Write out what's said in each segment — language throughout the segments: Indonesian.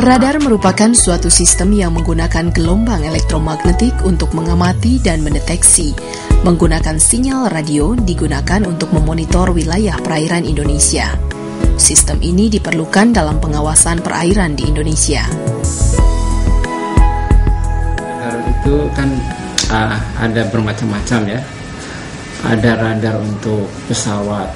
Radar merupakan suatu sistem yang menggunakan gelombang elektromagnetik untuk mengamati dan mendeteksi. Menggunakan sinyal radio digunakan untuk memonitor wilayah perairan Indonesia. Sistem ini diperlukan dalam pengawasan perairan di Indonesia. Radar itu kan ada bermacam-macam ya. Ada radar untuk pesawat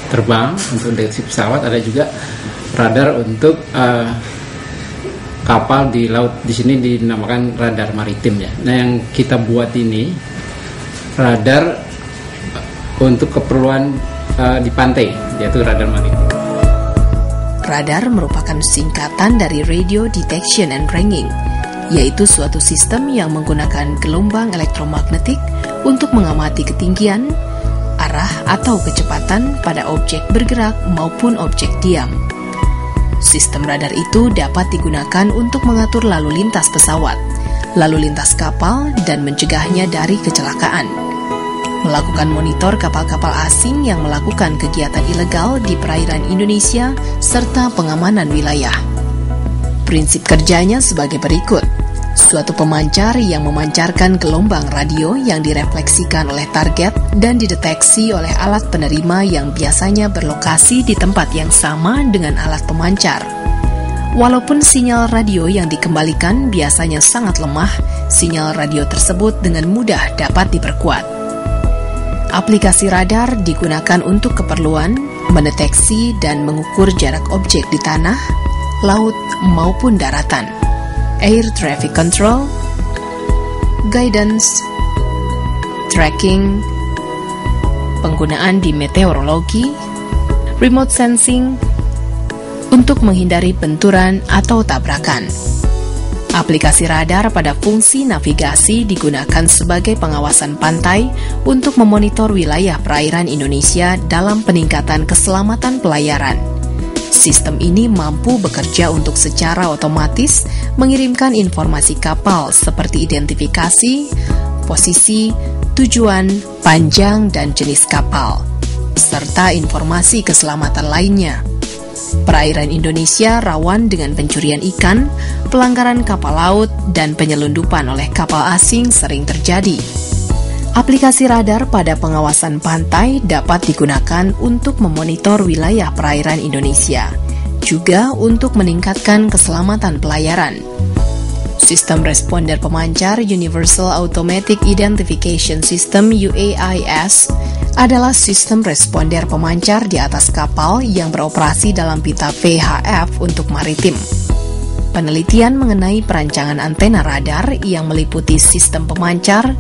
terbang, untuk deteksi pesawat, ada juga radar untuk kapal di laut. Di sini dinamakan radar maritim ya. Nah, yang kita buat ini radar untuk keperluan di pantai, yaitu radar maritim. Radar merupakan singkatan dari Radio Detection and Ranging, yaitu suatu sistem yang menggunakan gelombang elektromagnetik untuk mengamati ketinggian, arah atau kecepatan pada objek bergerak maupun objek diam. Sistem radar itu dapat digunakan untuk mengatur lalu lintas pesawat, lalu lintas kapal, dan mencegahnya dari kecelakaan. Melakukan monitor kapal-kapal asing yang melakukan kegiatan ilegal di perairan Indonesia, serta pengamanan wilayah. Prinsip kerjanya sebagai berikut. Suatu pemancar yang memancarkan gelombang radio yang direfleksikan oleh target dan dideteksi oleh alat penerima yang biasanya berlokasi di tempat yang sama dengan alat pemancar. Walaupun sinyal radio yang dikembalikan biasanya sangat lemah, sinyal radio tersebut dengan mudah dapat diperkuat. Aplikasi radar digunakan untuk keperluan mendeteksi dan mengukur jarak objek di tanah, laut, maupun daratan. Air traffic control, guidance, tracking, penggunaan di meteorologi, remote sensing, untuk menghindari benturan atau tabrakan. Aplikasi radar pada fungsi navigasi digunakan sebagai pengawasan pantai untuk memonitor wilayah perairan Indonesia dalam peningkatan keselamatan pelayaran. Sistem ini mampu bekerja untuk secara otomatis mengirimkan informasi kapal seperti identifikasi, posisi, tujuan, panjang, dan jenis kapal, serta informasi keselamatan lainnya. Perairan Indonesia rawan dengan pencurian ikan, pelanggaran kapal laut, dan penyelundupan oleh kapal asing sering terjadi. Aplikasi radar pada pengawasan pantai dapat digunakan untuk memonitor wilayah perairan Indonesia, juga untuk meningkatkan keselamatan pelayaran. Sistem responder pemancar Universal Automatic Identification System UAIS adalah sistem responder pemancar di atas kapal yang beroperasi dalam pita VHF untuk maritim. Penelitian mengenai perancangan antena radar yang meliputi sistem pemancar,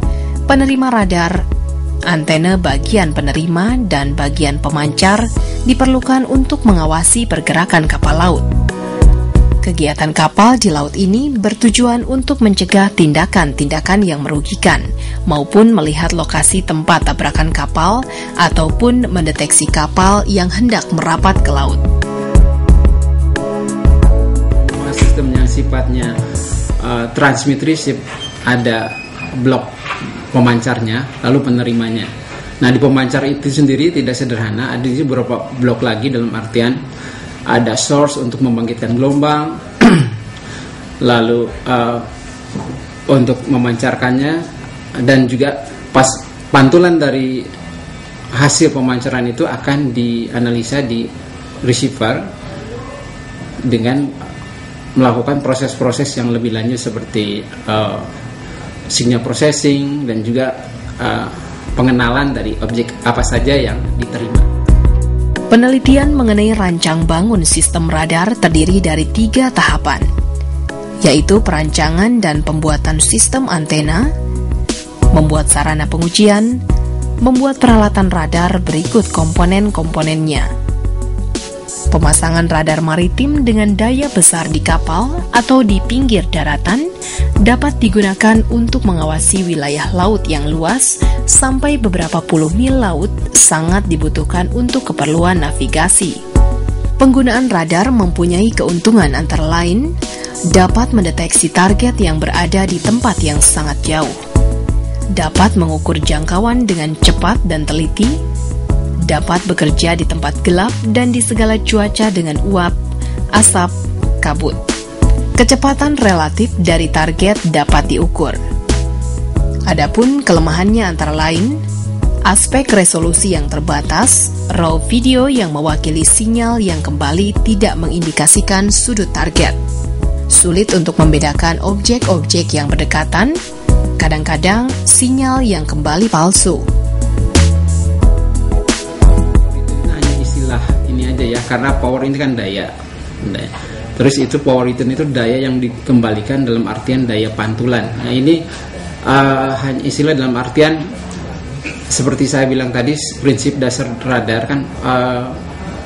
penerima radar, antena bagian penerima, dan bagian pemancar diperlukan untuk mengawasi pergerakan kapal laut. Kegiatan kapal di laut ini bertujuan untuk mencegah tindakan-tindakan yang merugikan, maupun melihat lokasi tempat tabrakan kapal ataupun mendeteksi kapal yang hendak merapat ke laut. Sistem yang sifatnya transmit receive, ada blok pemancarnya, lalu penerimanya. Nah, di pemancar itu sendiri tidak sederhana, ada beberapa blok lagi, dalam artian ada source untuk membangkitkan gelombang, lalu untuk memancarkannya, dan juga pas pantulan dari hasil pemancaran itu akan dianalisa di receiver dengan melakukan proses-proses yang lebih lanjut seperti signal processing dan juga pengenalan dari objek apa saja yang diterima. Penelitian mengenai rancang bangun sistem radar terdiri dari 3 tahapan, yaitu perancangan dan pembuatan sistem antena, membuat sarana pengujian, membuat peralatan radar berikut komponen-komponennya. Pemasangan radar maritim dengan daya besar di kapal atau di pinggir daratan dapat digunakan untuk mengawasi wilayah laut yang luas sampai beberapa puluh mil laut, sangat dibutuhkan untuk keperluan navigasi. Penggunaan radar mempunyai keuntungan antara lain dapat mendeteksi target yang berada di tempat yang sangat jauh, dapat mengukur jangkauan dengan cepat dan teliti, dapat bekerja di tempat gelap dan di segala cuaca dengan uap, asap, kabut. Kecepatan relatif dari target dapat diukur. Adapun kelemahannya antara lain, aspek resolusi yang terbatas, raw video yang mewakili sinyal yang kembali tidak mengindikasikan sudut target. Sulit untuk membedakan objek-objek yang berdekatan, kadang-kadang sinyal yang kembali palsu. Itu hanya istilah ini aja ya, karena power ini kan daya. Terus itu power return itu daya yang dikembalikan dalam artian daya pantulan. Nah ini hanya istilah dalam artian seperti saya bilang tadi, prinsip dasar radar kan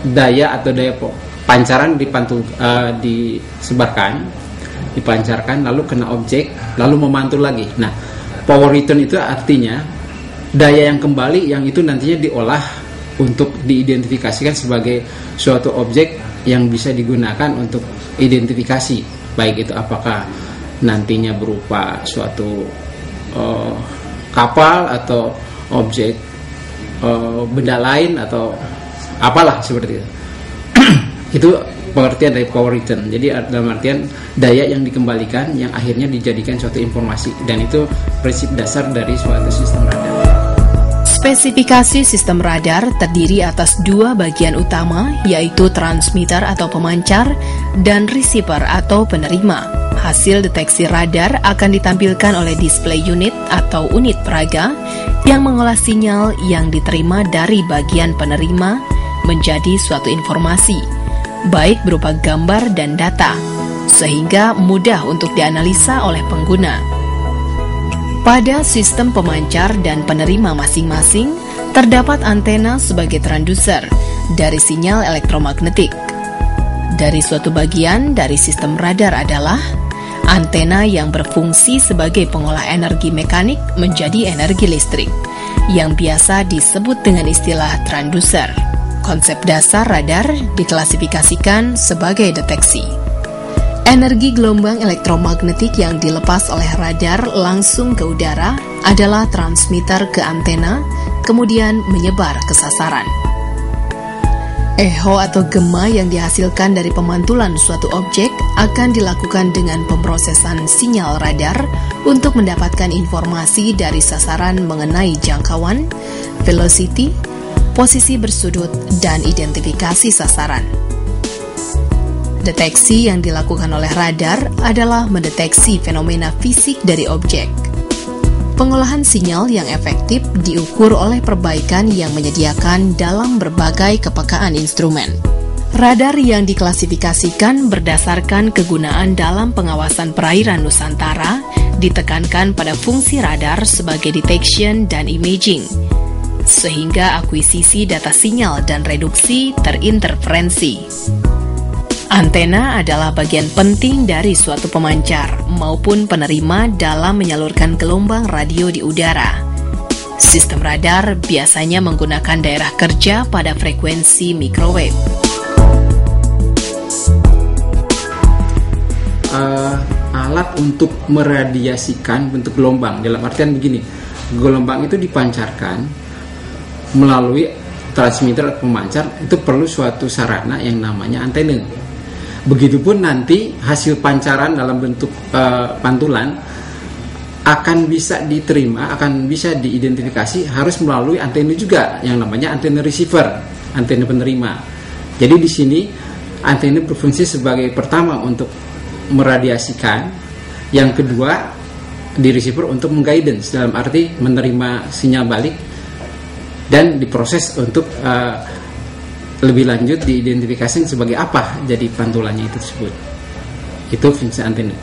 daya atau daya pancaran disebarkan, dipancarkan, lalu kena objek, lalu memantul lagi. Nah, power return itu artinya daya yang kembali yang itu nantinya diolah untuk diidentifikasikan sebagai suatu objek yang bisa digunakan untuk identifikasi, baik itu apakah nantinya berupa suatu kapal atau objek benda lain atau apalah seperti itu. Itu pengertian dari power return. Jadi dalam artian daya yang dikembalikan yang akhirnya dijadikan suatu informasi, dan itu prinsip dasar dari suatu sistem radar. Spesifikasi sistem radar terdiri atas dua bagian utama, yaitu transmitter atau pemancar dan receiver atau penerima. Hasil deteksi radar akan ditampilkan oleh display unit atau unit peraga yang mengolah sinyal yang diterima dari bagian penerima menjadi suatu informasi, baik berupa gambar dan data, sehingga mudah untuk dianalisa oleh pengguna. Pada sistem pemancar dan penerima masing-masing, terdapat antena sebagai transducer dari sinyal elektromagnetik. Dari suatu bagian dari sistem radar adalah antena yang berfungsi sebagai pengolah energi mekanik menjadi energi listrik, yang biasa disebut dengan istilah transducer. Konsep dasar radar diklasifikasikan sebagai deteksi. Energi gelombang elektromagnetik yang dilepas oleh radar langsung ke udara adalah transmitter ke antena, kemudian menyebar ke sasaran. Echo atau gema yang dihasilkan dari pemantulan suatu objek akan dilakukan dengan pemrosesan sinyal radar untuk mendapatkan informasi dari sasaran mengenai jangkauan, velocity, posisi bersudut, dan identifikasi sasaran. Deteksi yang dilakukan oleh radar adalah mendeteksi fenomena fisik dari objek. Pengolahan sinyal yang efektif diukur oleh perbaikan yang menyediakan dalam berbagai kepekaan instrumen. Radar yang diklasifikasikan berdasarkan kegunaan dalam pengawasan perairan Nusantara ditekankan pada fungsi radar sebagai detection dan imaging, sehingga akuisisi data sinyal dan reduksi terinterferensi. Antena adalah bagian penting dari suatu pemancar maupun penerima dalam menyalurkan gelombang radio di udara. Sistem radar biasanya menggunakan daerah kerja pada frekuensi microwave. Alat untuk meradiasikan bentuk gelombang, dalam artian begini, gelombang itu dipancarkan melalui transmitter atau pemancar, itu perlu suatu sarana yang namanya antena. Begitupun nanti hasil pancaran dalam bentuk pantulan akan bisa diterima, akan bisa diidentifikasi harus melalui antena juga yang namanya antena receiver, antena penerima. Jadi di sini antena berfungsi sebagai pertama untuk meradiasikan, yang kedua di receiver untuk mengguidance, dalam arti menerima sinyal balik dan diproses untuk lebih lanjut diidentifikasi sebagai apa jadi pantulannya itu tersebut. Itu fungsi antena.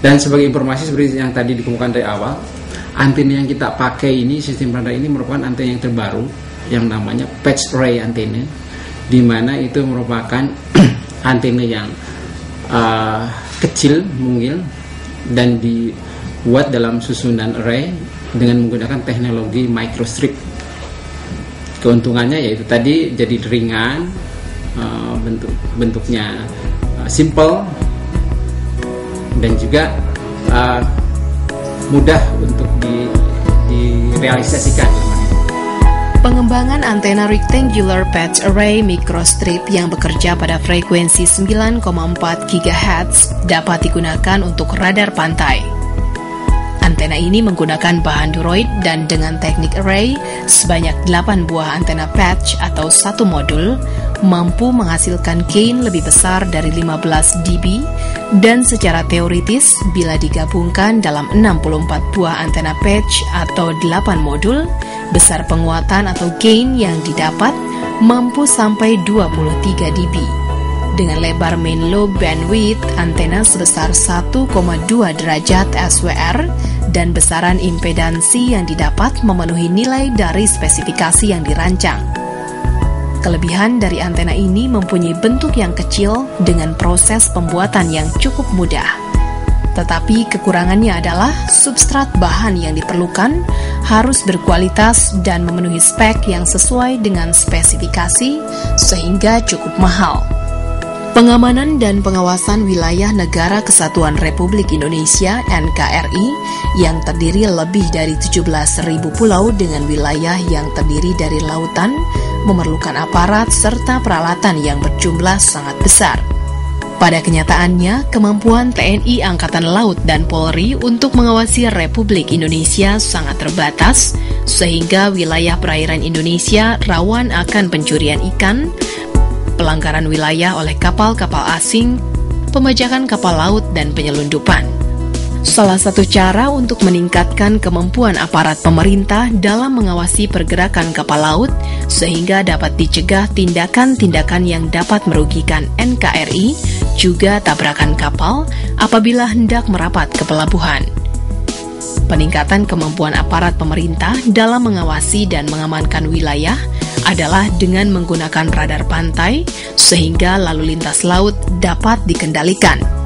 Dan sebagai informasi seperti yang tadi dikemukakan dari awal, antena yang kita pakai ini, sistem radar ini merupakan antena yang terbaru yang namanya patch array antena, di mana itu merupakan antena yang kecil, mungil, dan dibuat dalam susunan array dengan menggunakan teknologi microstrip. Keuntungannya yaitu tadi jadi ringan, bentuknya simple, dan juga mudah untuk direalisasikan. Pengembangan antena rectangular patch array microstrip yang bekerja pada frekuensi 9,4 GHz dapat digunakan untuk radar pantai. Antena ini menggunakan bahan duroid dan dengan teknik array, sebanyak 8 buah antena patch atau satu modul mampu menghasilkan gain lebih besar dari 15 dB dan secara teoritis bila digabungkan dalam 64 buah antena patch atau 8 modul, besar penguatan atau gain yang didapat mampu sampai 23 dB. Dengan lebar main low bandwidth antena sebesar 1,2 derajat SWR dan besaran impedansi yang didapat memenuhi nilai dari spesifikasi yang dirancang. Kelebihan dari antena ini mempunyai bentuk yang kecil dengan proses pembuatan yang cukup mudah. Tetapi kekurangannya adalah substrat bahan yang diperlukan harus berkualitas dan memenuhi spek yang sesuai dengan spesifikasi sehingga cukup mahal. Pengamanan dan pengawasan wilayah Negara Kesatuan Republik Indonesia (NKRI) yang terdiri lebih dari 17.000 pulau dengan wilayah yang terdiri dari lautan memerlukan aparat serta peralatan yang berjumlah sangat besar. Pada kenyataannya, kemampuan TNI Angkatan Laut dan Polri untuk mengawasi Republik Indonesia sangat terbatas, sehingga wilayah perairan Indonesia rawan akan pencurian ikan, pelanggaran wilayah oleh kapal-kapal asing, pembajakan kapal laut, dan penyelundupan. Salah satu cara untuk meningkatkan kemampuan aparat pemerintah dalam mengawasi pergerakan kapal laut sehingga dapat dicegah tindakan-tindakan yang dapat merugikan NKRI, juga tabrakan kapal apabila hendak merapat ke pelabuhan. Peningkatan kemampuan aparat pemerintah dalam mengawasi dan mengamankan wilayah adalah dengan menggunakan radar pantai sehingga lalu lintas laut dapat dikendalikan.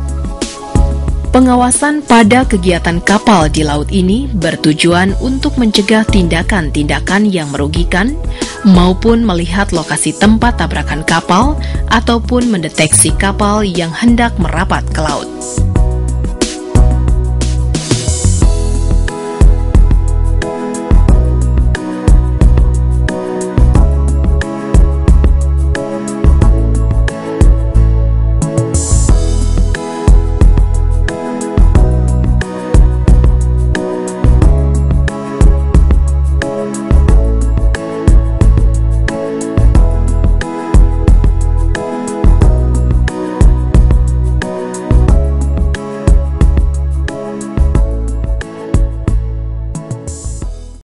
Pengawasan pada kegiatan kapal di laut ini bertujuan untuk mencegah tindakan-tindakan yang merugikan maupun melihat lokasi tempat tabrakan kapal ataupun mendeteksi kapal yang hendak merapat ke laut.